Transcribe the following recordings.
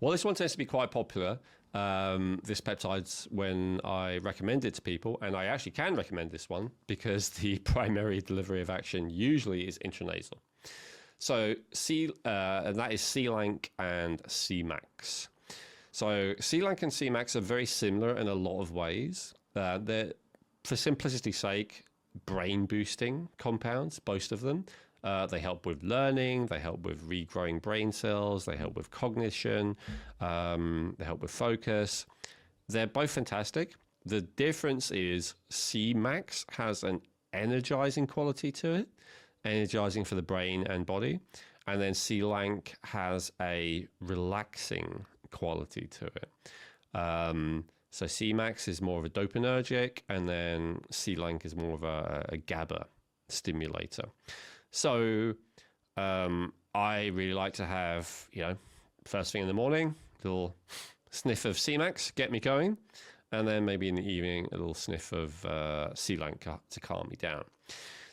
Well, this one tends to be quite popular. This peptide's when I recommend it to people, and I actually can recommend this one because the primary delivery of action usually is intranasal. So and that is C-Lank and C-Max. So C-Lank and C-Max are very similar in a lot of ways. They're, for simplicity's sake, brain boosting compounds, both of them. They help with learning, they help with regrowing brain cells, they help with cognition, they help with focus. They're both fantastic. The difference is C-Max has an energizing quality to it, energizing for the brain and body. And then C-Lank has a relaxing quality to it. So C-Max is more of a dopaminergic, and then C-Lank is more of a GABA stimulator. So I really like to have, first thing in the morning, a little sniff of C-Max, get me going, and then maybe in the evening, a little sniff of C-Lank to calm me down.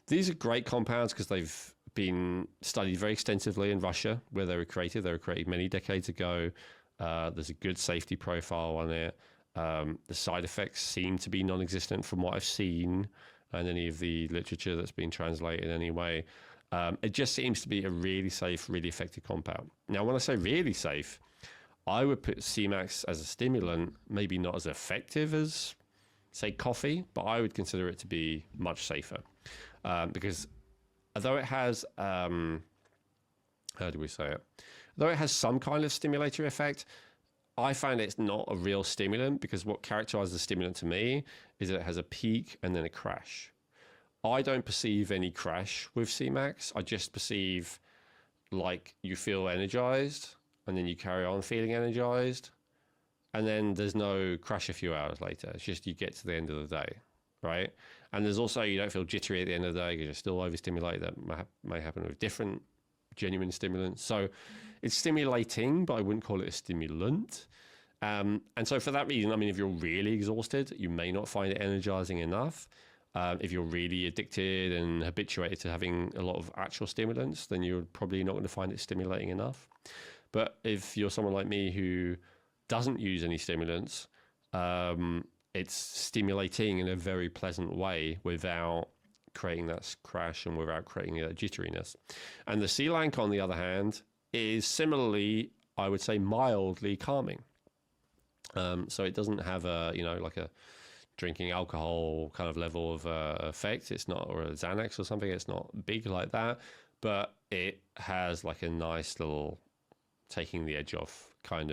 These are great compounds because they've been studied very extensively in Russia, where they were created. They were created many decades ago. There's a good safety profile on it. The side effects seem to be non-existent from what I've seen and any of the literature that's been translated anyway. It just seems to be a really safe, really effective compound. Now, when I say really safe, I would put C-Max as a stimulant, maybe not as effective as, say, coffee, but I would consider it to be much safer. Because although it has, how do we say it? Though it has some kind of stimulatory effect, I find it's not a real stimulant, because what characterizes a stimulant to me is that it has a peak and then a crash. I don't perceive any crash with C-Max. I just perceive like you feel energized and then you carry on feeling energized, and then there's no crash a few hours later. It's just you get to the end of the day, right? And there's also, you don't feel jittery at the end of the day because you're still overstimulated. That may happen with different genuine stimulants. So it's stimulating, but I wouldn't call it a stimulant. And so for that reason, I mean, if you're really exhausted, you may not find it energizing enough. If you're really addicted and habituated to having a lot of actual stimulants, then you're probably not going to find it stimulating enough. But if you're someone like me who doesn't use any stimulants, it's stimulating in a very pleasant way without creating that crash and without creating that jitteriness. And the C-Lank, on the other hand, is similarly, I would say, mildly calming. So it doesn't have a, like a drinking alcohol kind of level of effect. It's not, or a Xanax or something. It's not big like that, but it has like a nice little taking the edge off kind